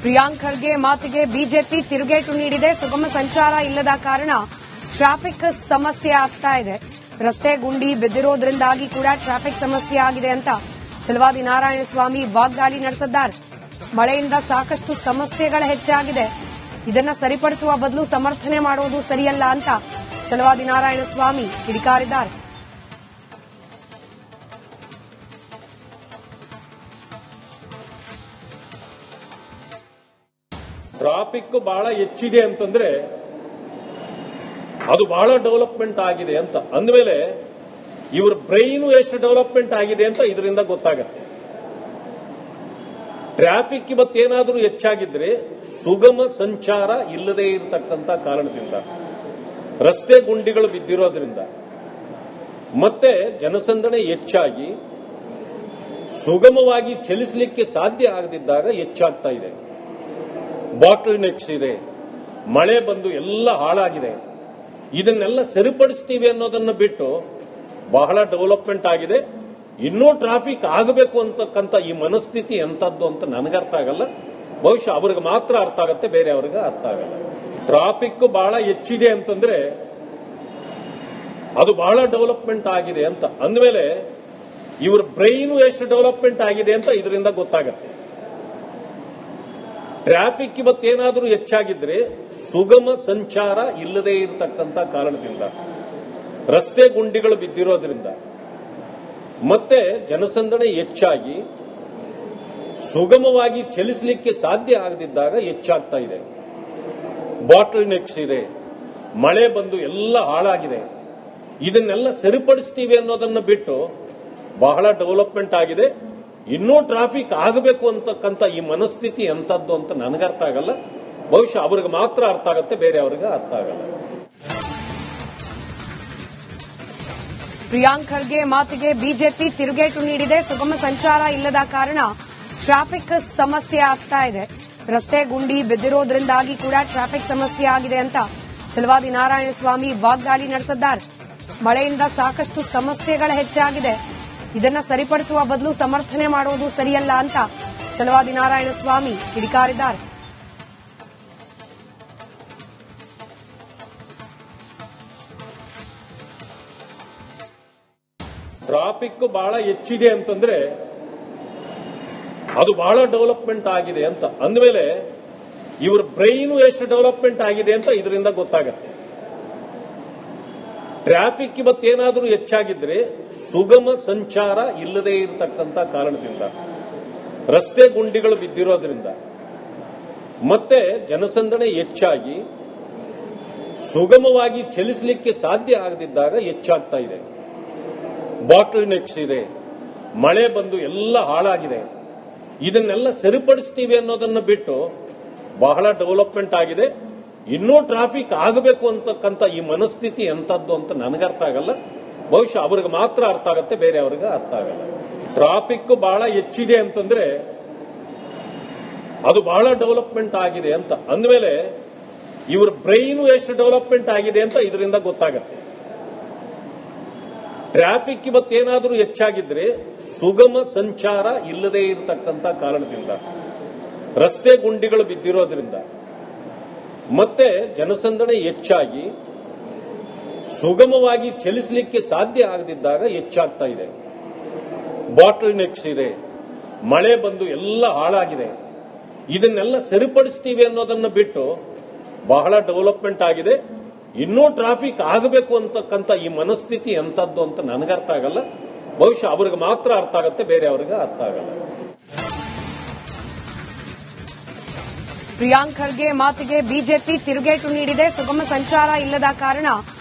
ಪ್ರಿಯಾಂಕ್ ಖರ್ಗೆ ಮಾತಿಗೆ ಬಿಜೆಪಿ ತಿರುಗೇಟು ನೀಡಿದೆ. ಸುಗಮ ಸಂಚಾರ ಇಲ್ಲದ ಕಾರಣ ಟ್ರಾಫಿಕ್ ಸಮಸ್ಯೆ ಆಗ್ತಾ ಇದೆ. ರಸ್ತೆ ಗುಂಡಿ ಬಿದ್ದಿರೋದ್ರಿಂದಾಗಿ ಕೂಡ ಟ್ರಾಫಿಕ್ ಸಮಸ್ಯೆ ಆಗಿದೆ ಅಂತ ಛಲವಾದಿ ನಾರಾಯಣಸ್ವಾಮಿ ವಾಗ್ದಾಳಿ ನಡೆಸಿದ್ದಾರೆ. ಮಳೆಯಿಂದ ಸಾಕಷ್ಟು ಸಮಸ್ಯೆಗಳು ಹೆಚ್ಚಾಗಿದೆ. ಇದನ್ನ ಸರಿಪಡಿಸುವ ಬದಲು ಸಮರ್ಥನೆ ಮಾಡುವುದು ಸರಿಯಲ್ಲ ಅಂತ ಛಲವಾದಿ ನಾರಾಯಣಸ್ವಾಮಿ ಕಿಡಿಕಾರಿದ್ದಾರೆ. ಟ್ರಾಫಿಕ್ ಬಹಳ ಹೆಚ್ಚಿದೆ ಅಂತಂದ್ರೆ ಅದು ಬಹಳ ಡೆವಲಪ್ಮೆಂಟ್ ಆಗಿದೆ ಅಂತ ಅಂದಮೇಲೆ ಇವ್ರ ಬ್ರೈನ್ ಎಷ್ಟು ಡೆವಲಪ್ಮೆಂಟ್ ಆಗಿದೆ ಅಂತ ಇದರಿಂದ ಗೊತ್ತಾಗತ್ತೆ. ಟ್ರಾಫಿಕ್ ಇವತ್ತೇನಾದರೂ ಹೆಚ್ಚಾಗಿದ್ರೆ ಸುಗಮ ಸಂಚಾರ ಇಲ್ಲದೆ ಇರತಕ್ಕಂಥ ಕಾರಣದಿಂದ, ರಸ್ತೆ ಗುಂಡಿಗಳು ಬಿದ್ದಿರೋದ್ರಿಂದ, ಮತ್ತೆ ಜನಸಂದಣಿ ಹೆಚ್ಚಾಗಿ ಸುಗಮವಾಗಿ ಚಲಿಸಲಿಕ್ಕೆ ಸಾಧ್ಯ ಆಗದಿದ್ದಾಗ ಹೆಚ್ಚಾಗ್ತಾ ಇದೆ. ಬಾಟಲ್ ನೆಕ್ಸ್ ಇದೆ, ಮಳೆ ಬಂದು ಎಲ್ಲ ಹಾಳಾಗಿದೆ. ಇದನ್ನೆಲ್ಲ ಸರಿಪಡಿಸ್ತೀವಿ ಅನ್ನೋದನ್ನು ಬಿಟ್ಟು ಬಹಳ ಡೆವಲಪ್ಮೆಂಟ್ ಆಗಿದೆ. ಇನ್ನೂ ಟ್ರಾಫಿಕ್ ಆಗಬೇಕು ಅಂತಕ್ಕಂಥ ಈ ಮನಸ್ಥಿತಿ ಎಂತದ್ದು ಅಂತ ನನಗರ್ಥ ಆಗಲ್ಲ. ಬಹುಶಃ ಅವ್ರಿಗೆ ಮಾತ್ರ ಅರ್ಥ ಆಗತ್ತೆ, ಬೇರೆ ಅವ್ರಿಗೆ ಅರ್ಥ ಆಗಲ್ಲ. ಟ್ರಾಫಿಕ್ ಬಹಳ ಹೆಚ್ಚಿದೆ ಅಂತಂದ್ರೆ ಅದು ಬಹಳ ಡೆವಲಪ್ಮೆಂಟ್ ಆಗಿದೆ ಅಂತ ಅಂದಮೇಲೆ ಇವ್ರ ಬ್ರೈನ್ ಎಷ್ಟು ಡೆವಲಪ್ಮೆಂಟ್ ಆಗಿದೆ ಅಂತ ಇದರಿಂದ ಗೊತ್ತಾಗತ್ತೆ. ಟ್ರಾಫಿಕ್ ಇವತ್ತೇನಾದರೂ ಹೆಚ್ಚಾಗಿದ್ರೆ ಸುಗಮ ಸಂಚಾರ ಇಲ್ಲದೆ ಇರತಕ್ಕಂಥ ಕಾರಣದಿಂದ, ರಸ್ತೆ ಗುಂಡಿಗಳು ಬಿದ್ದಿರೋದ್ರಿಂದ, ಮತ್ತೆ ಜನಸಂದಣಿ ಹೆಚ್ಚಾಗಿ ಸುಗಮವಾಗಿ ಚಲಿಸಲಿಕ್ಕೆ ಸಾಧ್ಯ ಆಗದಿದ್ದಾಗ ಹೆಚ್ಚಾಗ್ತಾ ಇದೆ. ಬಾಟಲ್ ನೆಕ್ಸ್ ಇದೆ, ಮಳೆ ಬಂದು ಎಲ್ಲ ಹಾಳಾಗಿದೆ. ಇದನ್ನೆಲ್ಲ ಸರಿಪಡಿಸ್ತೀವಿ ಅನ್ನೋದನ್ನು ಬಿಟ್ಟು ಬಹಳ ಡೆವಲಪ್ಮೆಂಟ್ ಆಗಿದೆ. ಇನ್ನೂ ಟ್ರಾಫಿಕ್ ಆಗಬೇಕು ಅಂತಕ್ಕಂಥ ಈ ಮನಸ್ಥಿತಿ ಎಂತದ್ದು ಅಂತ ನನಗರ್ಥ ಆಗಲ್ಲ. ಬಹುಶಃ ಅವ್ರಿಗೆ ಮಾತ್ರ ಅರ್ಥ ಆಗತ್ತೆ, ಬೇರೆ ಅವ್ರಿಗೆ ಅರ್ಥ ಆಗಲ್ಲ. ಪ್ರಿಯಾಂಕ್ ಖರ್ಗೆ ಮಾತಿಗೆ ಬಿಜೆಪಿ ತಿರುಗೇಟು ನೀಡಿದೆ. ಸುಗಮ ಸಂಚಾರ ಇಲ್ಲದ ಕಾರಣ ಟ್ರಾಫಿಕ್ ಸಮಸ್ಯೆ ಆಗ್ತಾ ಇದೆ. ರಸ್ತೆ ಗುಂಡಿ ಬಿದ್ದಿರೋದ್ರಿಂದಾಗಿ ಕೂಡ ಟ್ರಾಫಿಕ್ ಸಮಸ್ಯೆ ಆಗಿದೆ ಅಂತ ಛಲವಾದಿ ನಾರಾಯಣಸ್ವಾಮಿ ವಾಗ್ದಾಳಿ ನಡೆಸಿದ್ದಾರೆ. ಮಳೆಯಿಂದ ಸಾಕಷ್ಟು ಸಮಸ್ಯೆಗಳು ಹೆಚ್ಚಾಗಿದೆ. ಇದನ್ನ ಸರಿಪಡಿಸುವ ಬದಲು ಸಮರ್ಥನೆ ಮಾಡುವುದು ಸರಿಯಲ್ಲ ಅಂತ ಛಲವಾದಿ ನಾರಾಯಣಸ್ವಾಮಿ ಕಿಡಿಕಾರಿದ್ದಾರೆ. ಟ್ರಾಫಿಕ್ ಬಹಳ ಹೆಚ್ಚಿದೆ ಅಂತಂದ್ರೆ ಅದು ಬಹಳ ಡೆವಲಪ್ಮೆಂಟ್ ಆಗಿದೆ ಅಂತ ಅಂದಮೇಲೆ ಇವ್ರ ಬ್ರೈನ್ ಎಷ್ಟು ಡೆವಲಪ್ಮೆಂಟ್ ಆಗಿದೆ ಅಂತ ಇದರಿಂದ ಗೊತ್ತಾಗತ್ತೆ. ಟ್ರಾಫಿಕ್ ಇವತ್ತೇನಾದರೂ ಹೆಚ್ಚಾಗಿದ್ರೆ ಸುಗಮ ಸಂಚಾರ ಇಲ್ಲದೆ ಇರತಕ್ಕಂಥ ಕಾರಣದಿಂದ, ರಸ್ತೆ ಗುಂಡಿಗಳು ಬಿದ್ದಿರೋದ್ರಿಂದ, ಮತ್ತೆ ಜನಸಂದಣಿ ಹೆಚ್ಚಾಗಿ ಸುಗಮವಾಗಿ ಚಲಿಸಲಿಕ್ಕೆ ಸಾಧ್ಯ ಆಗದಿದ್ದಾಗ ಹೆಚ್ಚಾಗ್ತಾ ಇದೆ. ಬಾಟಲ್ ನೆಕ್ಸ್ ಇದೆ, ಮಳೆ ಬಂದು ಎಲ್ಲ ಹಾಳಾಗಿದೆ. ಇದನ್ನೆಲ್ಲ ಸರಿಪಡಿಸ್ತೀವಿ ಅನ್ನೋದನ್ನು ಬಿಟ್ಟು ಬಹಳ ಡೆವಲಪ್ಮೆಂಟ್ ಆಗಿದೆ. ಇನ್ನೂ ಟ್ರಾಫಿಕ್ ಆಗಬೇಕು ಅಂತಕ್ಕಂಥ ಈ ಮನಸ್ಥಿತಿ ಎಂತದ್ದು ಅಂತ ನನಗರ್ಥ ಆಗಲ್ಲ. ಬಹುಶಃ ಅವ್ರಿಗೆ ಮಾತ್ರ ಅರ್ಥ ಆಗತ್ತೆ, ಬೇರೆ ಅವ್ರಿಗೆ ಅರ್ಥ ಆಗಲ್ಲ. ಟ್ರಾಫಿಕ್ ಬಹಳ ಹೆಚ್ಚಿದೆ ಅಂತಂದ್ರೆ ಅದು ಬಹಳ ಡೆವಲಪ್ಮೆಂಟ್ ಆಗಿದೆ ಅಂತ ಅಂದಮೇಲೆ ಇವ್ರ ಬ್ರೈನ್ ಎಷ್ಟು ಡೆವಲಪ್ಮೆಂಟ್ ಆಗಿದೆ ಅಂತ ಇದರಿಂದ ಗೊತ್ತಾಗತ್ತೆ. ಟ್ರಾಫಿಕ್ ಇವತ್ತೇನಾದರೂ ಹೆಚ್ಚಾಗಿದ್ರೆ ಸುಗಮ ಸಂಚಾರ ಇಲ್ಲದೆ ಇರತಕ್ಕಂಥ ಕಾರಣದಿಂದ, ರಸ್ತೆ ಗುಂಡಿಗಳು ಬಿದ್ದಿರೋದ್ರಿಂದ, ಮತ್ತೆ ಜನಸಂದಣಿ ಹೆಚ್ಚಾಗಿ ಸುಗಮವಾಗಿ ಚಲಿಸಲಿಕ್ಕೆ ಸಾಧ್ಯ ಆಗದಿದ್ದಾಗ ಹೆಚ್ಚಾಗ್ತಾ ಇದೆ. ಬಾಟಲ್ ನೆಕ್ಸ್ ಇದೆ, ಮಳೆ ಬಂದು ಎಲ್ಲ ಹಾಳಾಗಿದೆ. ಇದನ್ನೆಲ್ಲ ಸರಿಪಡಿಸ್ತೀವಿ ಅನ್ನೋದನ್ನು ಬಿಟ್ಟು ಬಹಳ ಡೆವಲಪ್ಮೆಂಟ್ ಆಗಿದೆ. ಇನ್ನೂ ಟ್ರಾಫಿಕ್ ಆಗಬೇಕು ಅಂತಕ್ಕಂಥ ಈ ಮನಸ್ಥಿತಿ ಎಂತದ್ದು ಅಂತ ನನಗರ್ಥ ಆಗಲ್ಲ. ಬಹುಶಃ ಅವ್ರಿಗೆ ಮಾತ್ರ ಅರ್ಥ ಆಗತ್ತೆ, ಬೇರೆ ಅವ್ರಿಗೆ ಅರ್ಥ ಆಗಲ್ಲ. ಪ್ರಿಯಾಂಕ್ ಖರ್ಗೆ ಮಾತಿಗೆ ಬಿಜೆಪಿ ತಿರುಗೇಟು ನೀಡಿದೆ. ಸುಗಮ ಸಂಚಾರ ಇಲ್ಲದ ಕಾರಣ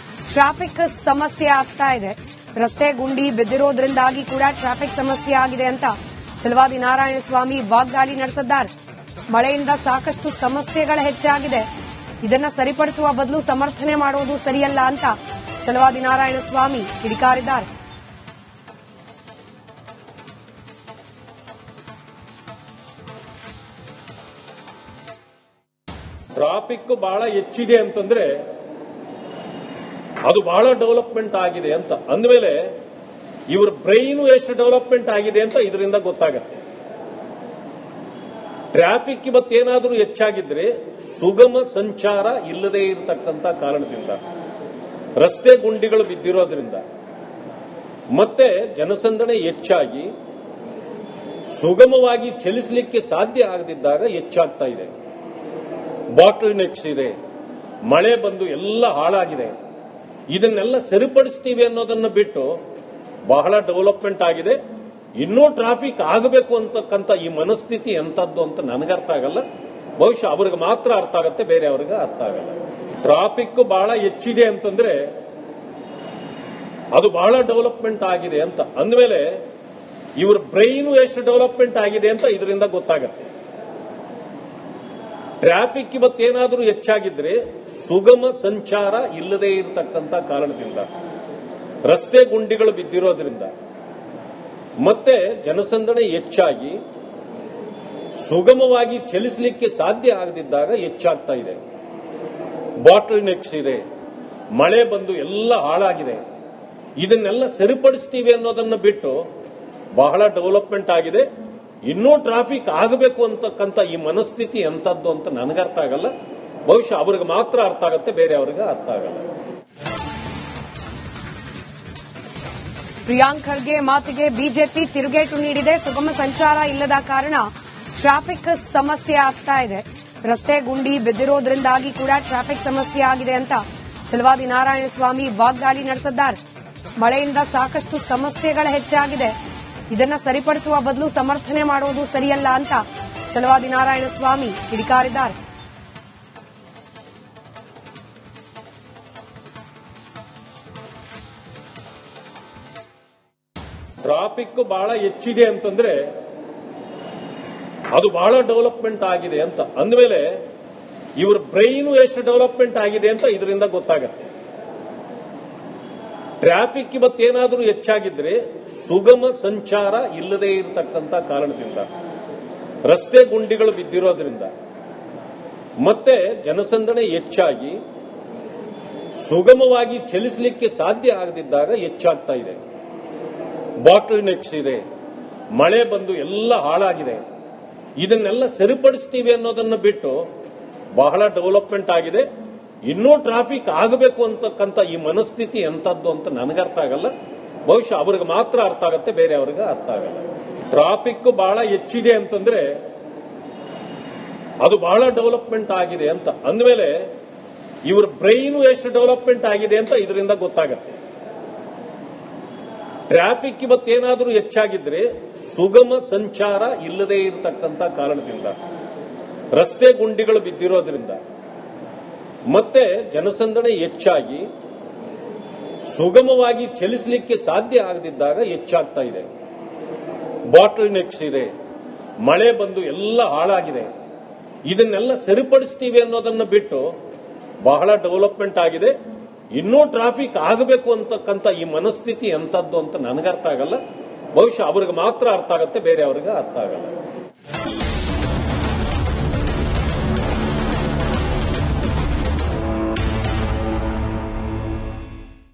ಟ್ರಾಫಿಕ್ ಸಮಸ್ಯೆ ಆಗ್ತಾ ಇದೆ. ರಸ್ತೆ ಗುಂಡಿ ಬಿದ್ದಿರೋದ್ರಿಂದಾಗಿ ಕೂಡ ಟ್ರಾಫಿಕ್ ಸಮಸ್ಯೆ ಆಗಿದೆ ಅಂತ ಛಲವಾದಿ ನಾರಾಯಣಸ್ವಾಮಿ ವಾಗ್ದಾಳಿ ನಡೆಸಿದ್ದಾರೆ. ಮಳೆಯಿಂದ ಸಾಕಷ್ಟು ಸಮಸ್ಯೆಗಳು ಹೆಚ್ಚಾಗಿದೆ. ಇದನ್ನ ಸರಿಪಡಿಸುವ ಬದಲು ಸಮರ್ಥನೆ ಮಾಡುವುದು ಸರಿಯಲ್ಲ ಅಂತ ಛಲವಾದಿ ನಾರಾಯಣಸ್ವಾಮಿ ಕಿಡಿಕಾರಿದ್ದಾರೆ. ಟ್ರಾಫಿಕ್ ಬಹಳ ಹೆಚ್ಚಿದೆ ಅಂತಂದ್ರೆ ಅದು ಬಹಳ ಡೆವಲಪ್ಮೆಂಟ್ ಆಗಿದೆ ಅಂತ ಅಂದಮೇಲೆ ಇವ್ರ ಬ್ರೈನ್ ಎಷ್ಟು ಡೆವಲಪ್ಮೆಂಟ್ ಆಗಿದೆ ಅಂತ ಇದರಿಂದ ಗೊತ್ತಾಗತ್ತೆ. ಟ್ರಾಫಿಕ್ ಇವತ್ತೇನಾದರೂ ಹೆಚ್ಚಾಗಿದ್ರೆ ಸುಗಮ ಸಂಚಾರ ಇಲ್ಲದೇ ಇರತಕ್ಕಂಥ ಕಾರಣದಿಂದ, ರಸ್ತೆ ಗುಂಡಿಗಳು ಬಿದ್ದಿರೋದ್ರಿಂದ, ಮತ್ತೆ ಜನಸಂದಣಿ ಹೆಚ್ಚಾಗಿ ಸುಗಮವಾಗಿ ಚಲಿಸಲಿಕ್ಕೆ ಸಾಧ್ಯ ಆಗದಿದ್ದಾಗ ಹೆಚ್ಚಾಗ್ತಾ ಇದೆ. ಬಾಟಲ್ ನೆಕ್ಸ್ ಇದೆ, ಮಳೆ ಬಂದು ಎಲ್ಲ ಹಾಳಾಗಿದೆ. ಇದನ್ನೆಲ್ಲ ಸರಿಪಡಿಸ್ತೀವಿ ಅನ್ನೋದನ್ನ ಬಿಟ್ಟು ಬಹಳ ಡೆವಲಪ್ಮೆಂಟ್ ಆಗಿದೆ. ಇನ್ನೂ ಟ್ರಾಫಿಕ್ ಆಗಬೇಕು ಅಂತಕ್ಕಂಥ ಈ ಮನಸ್ಥಿತಿ ಎಂತದ್ದು ಅಂತ ನನಗರ್ಥ ಆಗಲ್ಲ. ಬಹುಶಃ ಅವ್ರಿಗೆ ಮಾತ್ರ ಅರ್ಥ ಆಗುತ್ತೆ, ಬೇರೆ ಅವ್ರಿಗೆ ಅರ್ಥ ಆಗಲ್ಲ. ಟ್ರಾಫಿಕ್ ಬಹಳ ಹೆಚ್ಚಿದೆ ಅಂತಂದ್ರೆ ಅದು ಬಹಳ ಡೆವಲಪ್ಮೆಂಟ್ ಆಗಿದೆ ಅಂತ ಅಂದಮೇಲೆ ಇವ್ರ ಬ್ರೈನು ಎಷ್ಟು ಡೆವಲಪ್ಮೆಂಟ್ ಆಗಿದೆ ಅಂತ ಇದರಿಂದ ಗೊತ್ತಾಗತ್ತೆ. ಟ್ರಾಫಿಕ್ ಇವತ್ತೇನಾದರೂ ಹೆಚ್ಚಾಗಿದ್ರೆ ಸುಗಮ ಸಂಚಾರ ಇಲ್ಲದೇ ಇರತಕ್ಕಂಥ ಕಾರಣದಿಂದ, ರಸ್ತೆ ಗುಂಡಿಗಳು ಬಿದ್ದಿರೋದ್ರಿಂದ, ಮತ್ತೆ ಜನಸಂದಣಿ ಹೆಚ್ಚಾಗಿ ಸುಗಮವಾಗಿ ಚಲಿಸಲಿಕ್ಕೆ ಸಾಧ್ಯ ಆಗದಿದ್ದಾಗ ಹೆಚ್ಚಾಗ್ತಾ ಇದೆ. ಬಾಟಲ್ ನೆಕ್ಸ್ ಇದೆ, ಮಳೆ ಬಂದು ಎಲ್ಲ ಹಾಳಾಗಿದೆ. ಇದನ್ನೆಲ್ಲ ಸರಿಪಡಿಸ್ತೀವಿ ಅನ್ನೋದನ್ನ ಬಿಟ್ಟು ಬಹಳ ಡೆವಲಪ್ಮೆಂಟ್ ಆಗಿದೆ. ಇನ್ನೂ ಟ್ರಾಫಿಕ್ ಆಗಬೇಕು ಅಂತಕ್ಕಂಥ ಈ ಮನಸ್ಥಿತಿ ಎಂತದ್ದು ಅಂತ ನನಗರ್ಥ ಆಗಲ್ಲ. ಬಹುಶಃ ಅವ್ರಿಗೆ ಮಾತ್ರ ಅರ್ಥ ಆಗುತ್ತೆ, ಬೇರೆ ಅವ್ರಿಗೆ ಅರ್ಥ ಆಗಲ್ಲ. ಪ್ರಿಯಾಂಕ್ ಖರ್ಗೆ ಮಾತಿಗೆ ಬಿಜೆಪಿ ತಿರುಗೇಟು ನೀಡಿದೆ. ಸುಗಮ ಸಂಚಾರ ಇಲ್ಲದ ಕಾರಣ ಟ್ರಾಫಿಕ್ ಸಮಸ್ಯೆ ಆಗ್ತಾ ಇದೆ. ರಸ್ತೆ ಗುಂಡಿ ಬಿದ್ದಿರೋದ್ರಿಂದಾಗಿ ಕೂಡ ಟ್ರಾಫಿಕ್ ಸಮಸ್ಯೆ ಆಗಿದೆ ಅಂತ ಚಲವಾದಿ ನಾರಾಯಣಸ್ವಾಮಿ ವಾಗ್ದಾಳಿ ನಡೆಸಿದ್ದಾರೆ. ಮಳೆಯಿಂದ ಸಾಕಷ್ಟು ಸಮಸ್ಯೆಗಳು ಹೆಚ್ಚಾಗಿದೆ. ಇದನ್ನ ಸರಿಪಡಿಸುವ ಬದಲು ಸಮರ್ಥನೆ ಮಾಡುವುದು ಸರಿಯಲ್ಲ ಅಂತ ಚಲವಾದಿ ನಾರಾಯಣಸ್ವಾಮಿ ಕಿಡಿಕಾರಿದ್ದಾರೆ. ಟ್ರಾಫಿಕ್ ಬಹಳ ಹೆಚ್ಚಿದೆ ಅಂತಂದ್ರೆ ಅದು ಬಹಳ ಡೆವಲಪ್ಮೆಂಟ್ ಆಗಿದೆ ಅಂತ ಅಂದಮೇಲೆ ಇವ್ರ ಬ್ರೈನು ಎಷ್ಟು ಡೆವಲಪ್ಮೆಂಟ್ ಆಗಿದೆ ಅಂತ ಇದರಿಂದ ಗೊತ್ತಾಗತ್ತೆ. ಟ್ರಾಫಿಕ್ ಇವತ್ತೇನಾದರೂ ಹೆಚ್ಚಾಗಿದ್ರೆ ಸುಗಮ ಸಂಚಾರ ಇಲ್ಲದೇ ಇರತಕ್ಕಂಥ ಕಾರಣದಿಂದ, ರಸ್ತೆ ಗುಂಡಿಗಳು ಬಿದ್ದಿರೋದ್ರಿಂದ, ಮತ್ತೆ ಜನಸಂದಣಿ ಹೆಚ್ಚಾಗಿ ಸುಗಮವಾಗಿ ಚಲಿಸಲಿಕ್ಕೆ ಸಾಧ್ಯ ಆಗದಿದ್ದಾಗ ಹೆಚ್ಚಾಗ್ತಾ ಇದೆ. ಬಾಟಲ್ ನೆಕ್ಸ್ ಇದೆ, ಮಳೆ ಬಂದು ಎಲ್ಲ ಹಾಳಾಗಿದೆ. ಇದನ್ನೆಲ್ಲ ಸರಿಪಡಿಸ್ತೀವಿ ಅನ್ನೋದನ್ನ ಬಿಟ್ಟು ಬಹಳ ಡೆವಲಪ್ಮೆಂಟ್ ಆಗಿದೆ. ಇನ್ನೂ ಟ್ರಾಫಿಕ್ ಆಗಬೇಕು ಅಂತಕ್ಕಂಥ ಈ ಮನಸ್ಥಿತಿ ಎಂತದ್ದು ಅಂತ ನನಗರ್ಥ ಆಗಲ್ಲ. ಬಹುಶಃ ಅವ್ರಿಗೆ ಮಾತ್ರ ಅರ್ಥ ಆಗುತ್ತೆ, ಬೇರೆ ಅವ್ರಿಗೆ ಅರ್ಥ ಆಗಲ್ಲ. ಟ್ರಾಫಿಕ್ ಬಹಳ ಹೆಚ್ಚಿದೆ ಅಂತಂದ್ರೆ ಅದು ಬಹಳ ಡೆವಲಪ್ಮೆಂಟ್ ಆಗಿದೆ ಅಂತ ಅಂದಮೇಲೆ ಇವ್ರ ಬ್ರೈನು ಎಷ್ಟು ಡೆವಲಪ್ಮೆಂಟ್ ಆಗಿದೆ ಅಂತ ಇದರಿಂದ ಗೊತ್ತಾಗತ್ತೆ. ಟ್ರಾಫಿಕ್ ಇವತ್ತೇನಾದರೂ ಹೆಚ್ಚಾಗಿದ್ರೆ ಸುಗಮ ಸಂಚಾರ ಇಲ್ಲದೇ ಇರತಕ್ಕಂಥ ಕಾರಣದಿಂದ, ರಸ್ತೆ ಗುಂಡಿಗಳು ಬಿದ್ದಿರೋದ್ರಿಂದ, ಮತ್ತೆ ಜನಸಂದಣಿ ಹೆಚ್ಚಾಗಿ ಸುಗಮವಾಗಿ ಚಲಿಸಲಿಕ್ಕೆ ಸಾಧ್ಯ ಆಗದಿದ್ದಾಗ ಹೆಚ್ಚಾಗ್ತಾ ಇದೆ. ಬಾಟಲ್ ನೆಕ್ಸ್ ಇದೆ, ಮಳೆ ಬಂದು ಎಲ್ಲ ಹಾಳಾಗಿದೆ. ಇದನ್ನೆಲ್ಲ ಸರಿಪಡಿಸ್ತೀವಿ ಅನ್ನೋದನ್ನ ಬಿಟ್ಟು ಬಹಳ ಡೆವಲಪ್ಮೆಂಟ್ ಆಗಿದೆ. ಇನ್ನೂ ಟ್ರಾಫಿಕ್ ಆಗಬೇಕು ಅಂತಕ್ಕಂಥ ಈ ಮನಸ್ಥಿತಿ ಎಂತದ್ದು ಅಂತ ನನಗರ್ಥ ಆಗಲ್ಲ. ಬಹುಶಃ ಅವ್ರಿಗೆ ಮಾತ್ರ ಅರ್ಥ ಆಗುತ್ತೆ, ಬೇರೆ ಅವ್ರಿಗೆ ಅರ್ಥ ಆಗಲ್ಲ.